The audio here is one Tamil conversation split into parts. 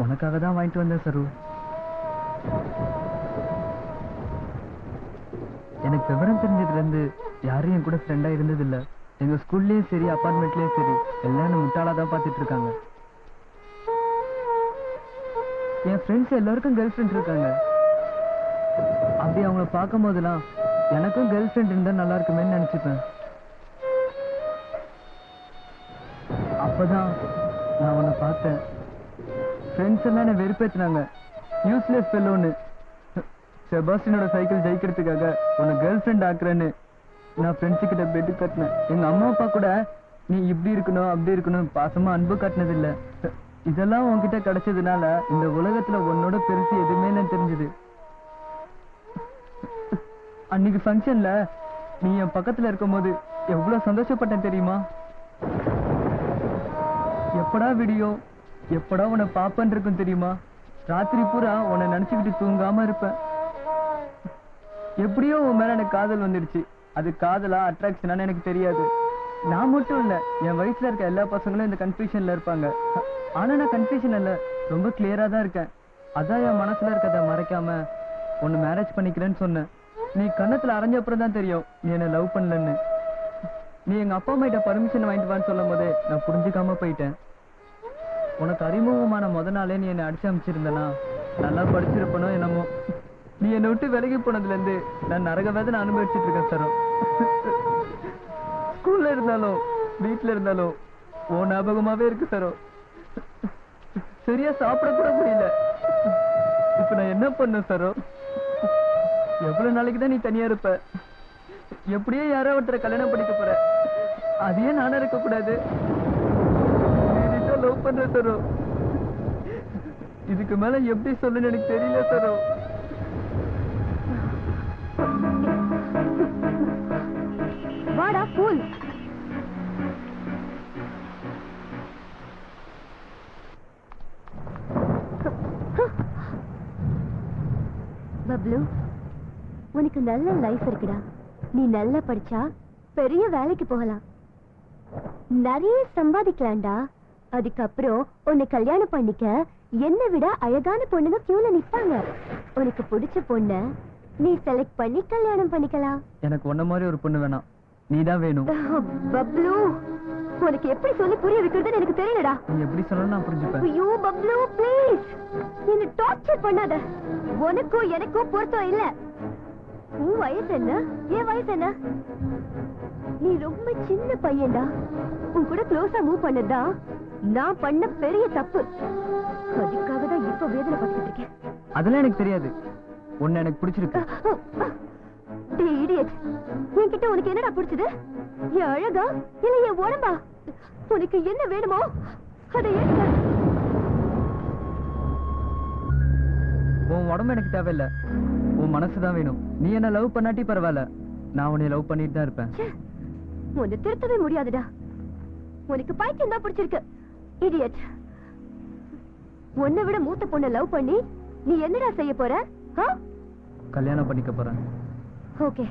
உனக்காக தான் வாங்கிட்டு வந்தேன் சரு. எனக்கு விவரம் தெரிஞ்சதுல இருந்து யாரும் என் கூட ஃப்ரெண்டா இருந்தது இல்ல. எங்க ஸ்கூல்லயும் சரி அபார்ட்மெண்ட்லயும் சரி எல்லாம் முட்டாளா தான் பாத்துட்டு இருக்காங்க. என் ஃப்ரெண்ட்ஸ் எல்லாருக்கும் கேர்ள் ஃப்ரெண்ட் இருக்காங்க. அப்படி அவங்கள பார்க்கும் போதெல்லாம் எனக்கும் கேர்ள் ஃப்ரெண்ட் இருந்தா நல்லா இருக்குமே நினைச்சுப்பேன். அப்பதான் நான் உன்னை பார்த்தேன். ஃப்ரெண்ட்ஸ் எல்லாம் என்ன வெறுப்பேத்தினாங்க. யூஸ்லெஸ் ஃபெல்லோன்னு. செபாஸ்டினோட சைக்கிள் ஜெயிக்கிறதுக்காக உன்னை கேர்ள் ஃப்ரெண்ட் ஆக்குறேன்னு நான் ஃப்ரெண்ட்ஸு கிட்ட பெட்டு கட்டினேன். எங்க அம்மா அப்பா கூட நீ இப்படி இருக்கணும் அப்படி இருக்கணும் பாசமா அன்பு காட்டினது இல்ல. இதெல்லாம் உன்கிட்ட கிடைச்சதுனால இந்த உலகத்துல உன்னோட பெருசு எதுவுமே இல்லைன்னு தெரிஞ்சது. அன்னைக்கு ஃபங்க்ஷன்ல நீ என் பக்கத்துல இருக்கும் போது எவ்வளவு சந்தோஷப்பட்டேன் தெரியுமா? எப்படா வீடியோ எப்படா உன்னை பாப்பன் இருக்கும் தெரியுமா? ராத்திரி பூரா உன்னை நினைச்சுக்கிட்டு தூங்காம இருப்பேன். எப்படியோ உன் மேல எனக்கு காதல் வந்துடுச்சு. அது காதலா அட்ராக்ஷனான்னு எனக்கு தெரியாது. நான் மட்டும் இல்ல, என் வயசுல இருக்க எல்லா பசங்களும் இந்த கன்ஃபியூஷன்ல இருப்பாங்க. ஆனா நான் கன்ஃபியூஷன் இல்ல, ரொம்ப கிளியரா தான் இருக்கேன். அதான் என் மனசுல இருக்கதை மறைக்காம உன்னை மேரேஜ் பண்ணிக்கிறேன்னு சொன்னேன். நீ கண்ணத்துல அரைஞ்ச அப்புறம் தான் தெரியும் நீ என்ன லவ் பண்ணலன்னு. நீ எங்க அப்பா அம்மா கிட்ட பர்மிஷன் வாங்கிட்டு வான்னு சொல்லும் போதே நான் புரிஞ்சுக்காம போயிட்டேன். உனக்கு அறிமுகமான முத நாளே நீ என்னை அடிச்சு அமைச்சிருந்தனா நல்லா படிச்சிருப்பனோ என்னமோ. நீ என்னை விட்டு விலகி போனதுல இருந்து நான் நரக வேதனை அனுபவிச்சுட்டு இருக்கேன் சரோ. ஸ்கூல்ல இருந்தாலும் வீட்டுல இருந்தாலும் ஓ ஞாபகமாவே இருக்கு சரோ. சரியா சாப்பிட கூட முடியல. இப்ப நான் என்ன பண்ண சரோ? எவ்வளவு நாளைக்கு தான் நீ தனியா இருப்ப? எப்படியே யாரோ ஒருத்தரை கல்யாணம் பண்ணிக்க போற. அதையே நானும் இருக்க கூடாது. லவ் பண்ற சரோ. இதுக்கு மேல எப்படி சொல்லுன்னு எனக்கு தெரியல சரோ. வாடா கூல். பப்ளு, உனக்கு நல்ல லைஃப் இருக்குடா. நீ நல்லா படிச்சா பெரிய வேலைக்கு போகலாம், நிறைய சம்பாதிக்கலாம்டா. அதுக்கப்புறம் உன்னை கல்யாணம் பண்ணிக்க என்னை விட அழகான பொண்ணுங்க கியூல நிப்பாங்க. உனக்கு பிடிச்ச பொண்ண நீ செலக்ட் பண்ணி கல்யாணம் பண்ணிக்கலாம். எனக்கு உன்ன மாதிரி ஒரு பொண்ணு வேணாம், நீதான் வேணும். பப்ளு, உனக்கு எப்படி சொல்லி புரிய வைக்கிறதுன்னு எனக்கு தெரியலடா. நீ எப்படி சொல்லணும் நான் புரிஞ்சுப்பேன். ஐயோ பப்ளு ப்ளீஸ், என்ன டார்ச்சர் பண்ணாத. உனக்கும் எனக்கும் பொருத்தம் இல்ல. உன் வயசு என்ன, என் வயசு என்ன? நீ ரொம்ப சின்ன பையன்டா. உன் கூட க்ளோஸா மூவ் பண்ணதா நான் பண்ண பெரிய தப்பு. அதுக்காக தான் இப்ப வேதனை பட்டுட்டு இருக்கேன். அதெல்லாம் எனக்கு தெரியாது. உன்னை எனக்கு பிடிச்சிருக்கு. டேய் இடியட், என்கிட்ட உனக்கு என்னடா பிடிச்சது? என் அழகா இல்ல என் உடம்பா? உனக்கு என்ன வேணுமோ அதை எடுக்க. உன் உடம்பு எனக்கு தேவையில்ல, உன் மனசுதான் வேணும். நீ என்ன லவ் பண்ணாட்டி பரவாயில்ல, நான் உன்னை லவ் பண்ணிட்டு தான் இருப்பேன். உன்னை திருத்தவே முடியாதுடா. உனக்கு பைத்தியம் தான் பிடிச்சிருக்கு. இடியட், உன்னை விட மூத்த பொண்ணை லவ் பண்ணி நீ என்னடா செய்ய போற? கல்யாணம் பண்ணிக்க போறேன். ஓகே,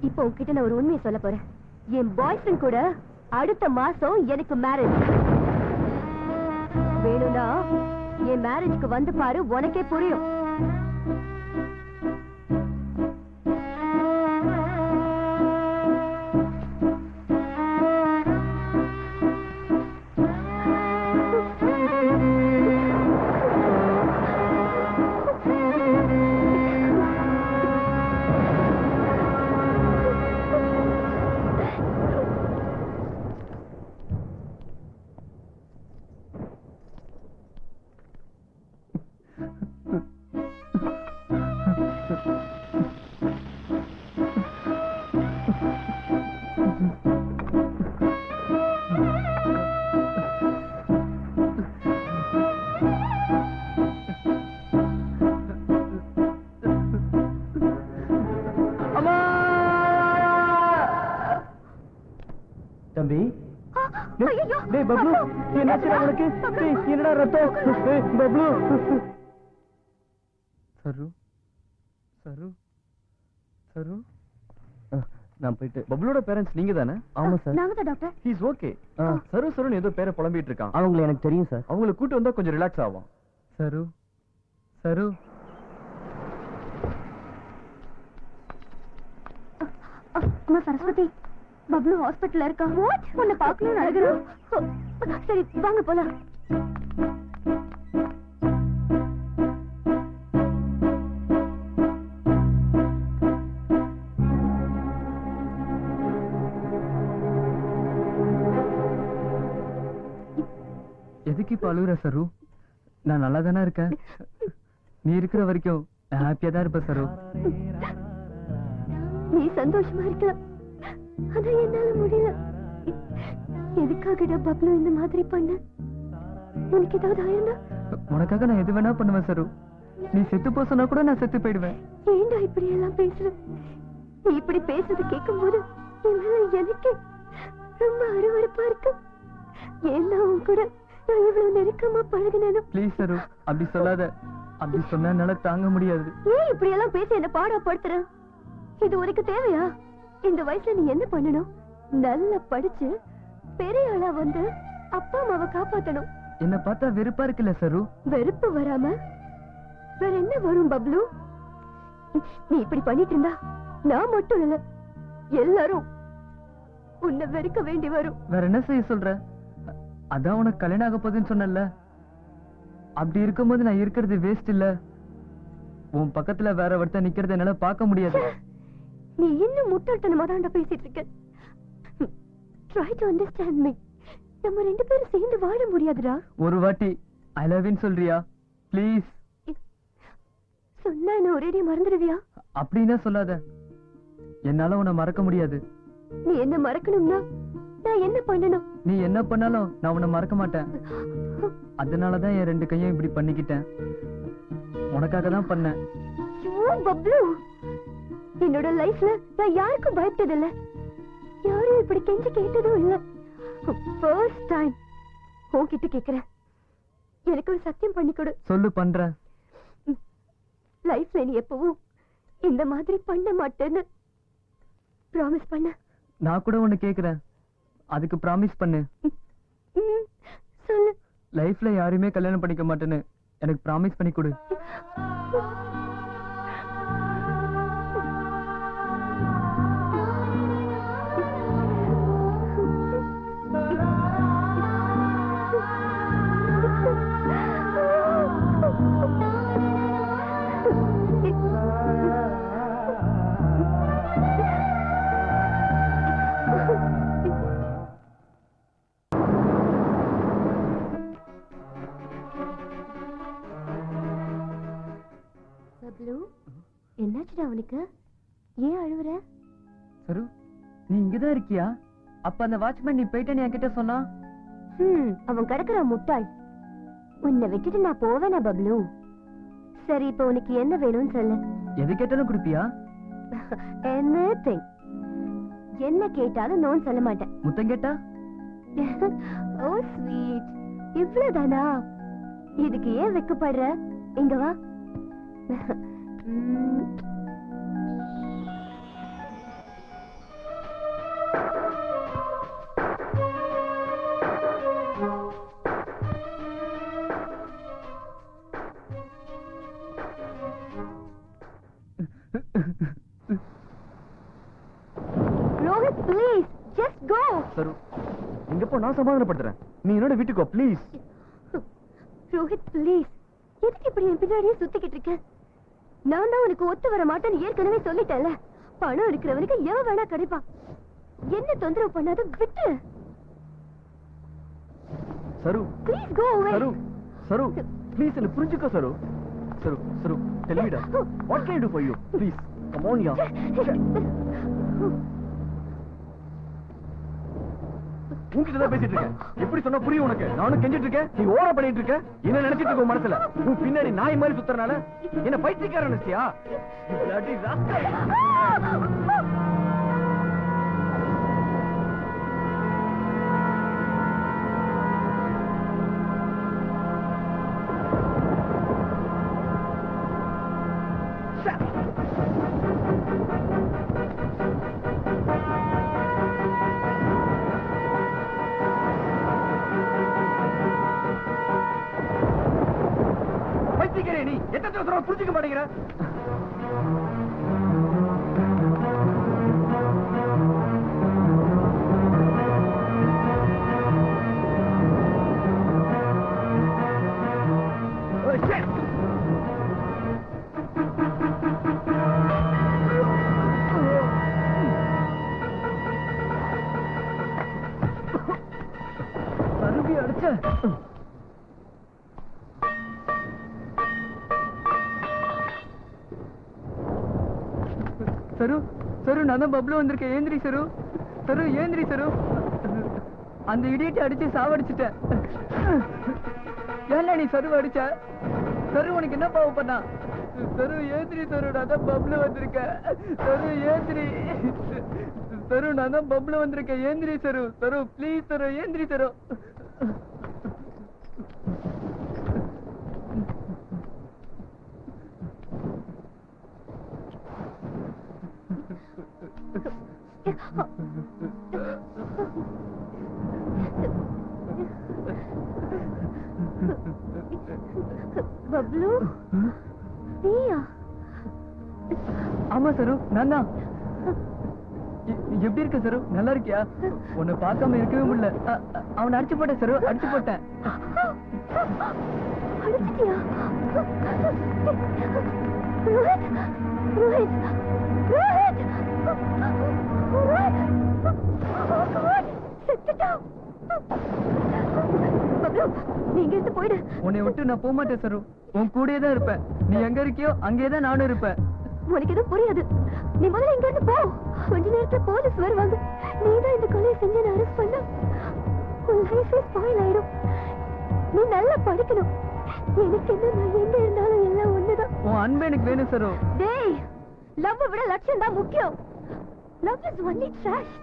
இப்போ உன்கிட்ட நான் ஒரு உண்மையை சொல்ல போறேன். என் பாய் ஃப்ரெண்ட் கூட அடுத்த மாசம் எனக்கு மேரேஜ். வேணும்னா என் மேரேஜ்க்கு வந்து பாரு, உனக்கே புரியும். தம்பி, டேய் பப்ளு, என்னாச்சு உங்களுக்கு? டேய் என்னடா ரத்தம்? டேய் பப்ளு. சரு சரு சரு நான் போயிட்டு. பப்ளோட பேரண்ட்ஸ் நீங்க தானே? ஆமா சார். நாங்க தான் டாக்டர். He is okay. சருன்னு ஏதோ பேரை புலம்பிட்டு இருக்கான். அவங்களை எனக்கு தெரியும் சார். அவங்களை கூட்டு வந்தா கொஞ்சம் ரிலாக்ஸ் ஆகும். சரு சரு அம்மா சரஸ்வதி, பப்ளு ஹாஸ்பிட்டல்ல இருக்கா. வாட்? உன்னை பார்க்கணும்னு அழுகுறான். சரி வாங்க போலாம். எதுக்கு இப்ப அழுகுற சரு? நான் நல்லா தானே இருக்கேன். நீ இருக்கிற வரைக்கும் நான் ஹாப்பியா தான் இருப்பேன் சரு. நீ சந்தோஷமா இருக்கலாம், ஆனா என்னால முடியல. எதுக்காகடா பப்ளு இந்த மாதிரி பண்ண? உனக்கு ஏதாவது ஆயிருந்தா? உனக்காக நான் எது வேணா பண்ணுவேன் சரு. நீ செத்து போ சொன்னா கூட நான் செத்து போயிடுவேன். ஏண்டா இப்படி எல்லாம் பேசுற? நீ இப்படி பேசுறது கேட்கும் போது என் மேல எனக்கு ரொம்ப அருவருப்பா இருக்கு. ஏன்னா உன் கூட நான் இவ்வளவு நெருக்கமா பழகினேன். ப்ளீஸ் சரு, அப்படி சொல்லாத. அப்படி சொன்னா என்னால தாங்க முடியாது. ஏன் இப்படி எல்லாம் பேசி என்ன பாடப்படுத்துற? இது உனக்கு தேவையா? இந்த வயசுல நீ என்ன பண்ணணும்? நல்லா படிச்சு பெரிய ஆளா வந்து அப்பா அம்மாவை காப்பாத்தணும். என்ன பார்த்தா வெறுப்பா இருக்குல்ல சரு? வெறுப்பு வராம வேற என்ன வரும் பப்ளு? நீ இப்படி பண்ணிட்டு இருந்தா நான் மட்டும் இல்ல, எல்லாரும் உன்னை வெறுக்க வேண்டி வரும். வேற என்ன செய்ய சொல்ற? அதான் உனக்கு கல்யாணம் ஆக போகுதுன்னு சொன்னல. அப்படி இருக்கும்போது நான் இருக்கிறது வேஸ்ட் இல்ல. உன் பக்கத்துல வேற ஒருத்தன் நிக்கிறது என்னால பார்க்க முடியாது. நீ இன்னும் முட்டாள்தனமா தான் பேசிட்டு இருக்க. Try to understand me. நம்ம ரெண்டு பேரும் சேர்ந்து வாழ முடியாதுடா. ஒரு வாட்டி ஐ லவ் யூ சொல்றியா ப்ளீஸ்? சொன்னா என்ன ஒரேடியா மறந்துடுவியா? அப்படின்னா சொல்லாத. என்னால உன்னை மறக்க முடியாது. நீ என்ன மறக்கணும்னா நான் என்ன பண்ணணும்? நீ என்ன பண்ணாலும் நான் உன்னை மறக்க மாட்டேன். அதனாலதான் என் ரெண்டு கையும் இப்படி பண்ணிக்கிட்டேன். உனக்காக தான் பண்ணேன். பப்ளு, என்னோட லைஃப்ல நான் யாருக்கும் பயப்பட்டதில்ல, யாரும் இப்படி கெஞ்சி கேட்டதும் இல்ல. ஃபர்ஸ்ட் டைம் உன்கிட்ட கேக்குறேன், எனக்கு ஒரு சத்தியம் பண்ணி கொடு. சொல்லு, பண்றேன். லைஃப்ல நீ எப்பவும் இந்த மாதிரி பண்ண மாட்டேன்னு ப்ராமிஸ் பண்ண. நான் கூட ஒண்ணு கேக்குறேன், அதுக்கு ப்ராமிஸ் பண்ணு. சொல்லு. லைஃப்ல யாரையுமே கல்யாணம் பண்ணிக்க மாட்டேன்னு எனக்கு ப்ராமிஸ் பண்ணி கொடு. என்னாச்சுடா அவனுக்கு? ஏன் அழுவுற? சரு, நீ இங்கதான் இருக்கியா? அப்ப அந்த வாட்ச்மேன் நீ போயிட்டேன்னு என்கிட்ட சொன்னா. அவன் கிடக்குற முட்டாள். உன்னை விட்டுட்டு நான் போவேனா பப்ளு? சரி, இப்ப உனக்கு என்ன வேணும்னு சொல்லு. எது கேட்டாலும் கொடுப்பியா? Anything. என்ன கேட்டாலும் நோன்னு சொல்ல மாட்டேன். முத்தம் கேட்டா? ஓ ஸ்வீட், இவ்வளவுதானா? இதுக்கு ஏன் வெக்கப்படுற? இங்க வா. Rohit, please just go. Saru, இங்க போ, நான் சமாதானப்படுத்துறேன். நீ என்னோட வீட்டுக்கு வா ப்ளீஸ். ரோஹித் ப்ளீஸ், எதுக்கு இப்படி என் பின்னாடியே சுத்திக்கிட்டு இருக்க? நான் தான் உனக்கு ஒத்து வர மாட்டேன்னு ஏற்கனவே சொல்லிட்டேன்ல. பணம் இருக்கிறவனுக்கு எவன் வேணா கிடைப்பான். என்ன தொந்தரவு பண்ணாத, விட்டு. சரு ப்ளீஸ் கோ அவே. சரு சரு ப்ளீஸ் என்ன புரிஞ்சுக்கோ சரு. சரு சரு tell me that what can I do for you please come on yaar. உன்கிட்ட தான் பேசிட்டு இருக்கேன். எப்படி சொன்னா புரியும் உனக்கு? நானும் கெஞ்சிட்டு இருக்கேன், நீ ஓவரா பண்ணிட்டு இருக்க. என்ன நினைச்சிட்டு இருக்க மனசுல? உன் பின்னாடி நாய் மாதிரி சுத்துறனால என்ன பைத்தியக்காரன் நினைச்சியா? bloody rascal. நீ எத்தனை தடவை புரிஞ்சுக்க மாட்டேங்கிற? சரு சரு நான் தான் பப்ளு வந்திருக்கேன். ஏந்திரி சரு. சரு ஏந்திரி சரு. அந்த இடியட்டை அடிச்சு சாவடிச்சுட்டேன். ஏன்னா நீ சரு அடிச்ச? சரு உனக்கு என்ன பாவம் பண்ணா? சரு ஏந்திரி சரு, நான் தான் பப்ளு வந்திருக்கேன். சரு ஏந்திரி சரு, நான் தான் பப்ளு வந்திருக்கேன். ஏந்திரி சரு. சரு ப்ளீஸ் சரு, ஏந்திரி சரு. பப்ளு நீயா? ஆமா சரு, நான் தான். எப்படி இருக்க சரு? நல்லா இருக்கியா? உன்னை பார்க்காம இருக்கவே முடியல. அவனை அடிச்சு போட்டேன் சரு, அடிச்சு போட்டேன். அடிச்சிட்டியா? ரோஹித் ரோஹித் ரோஹித் செத்துட்டான். பப்ளு நீ இங்க இருந்து போயிடு. உன்னை விட்டு நான் போக மாட்டேன் சரு. உன் கூடயே தான் இருப்பேன். நீ எங்க இருக்கியோ அங்கேயே தான் நானும் இருப்பேன். உனக்கு எதுவும் புரியாது. நீ முதல்ல இங்க இருந்து போ. கொஞ்ச நேரத்துல போலீஸ் வருவாங்க. நீ தான் இந்த கொலையை செஞ்சு அரெஸ்ட் பண்ண உன் லைஃபே ஸ்பாயில் ஆயிடும். நீ நல்லா படிக்கணும். எனக்கு என்ன, நான் எங்க இருந்தாலும் எல்லாம் ஒண்ணுதான். உன் அன்பு எனக்கு வேணும் சரு. டேய், லவ் விட லட்சியம் தான் முக்கியம். Love is only trash.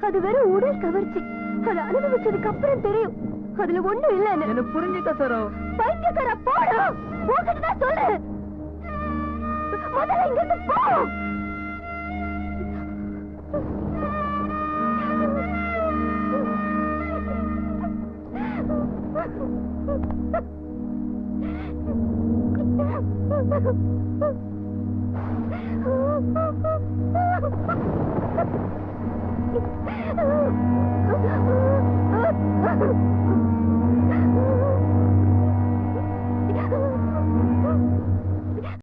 அது வெறும் உடல் கவர்ச்சி. அது அனுபவிச்சதுக்கு அப்புறம் தெரியும் அதுல ஒண்ணும் இல்லன்னு. என்ன புரிஞ்சுக்க சரு. பைத்தியக்கார போடு. உன்கிட்ட தான் சொல்லு. முதல்ல இங்க இருந்து போ.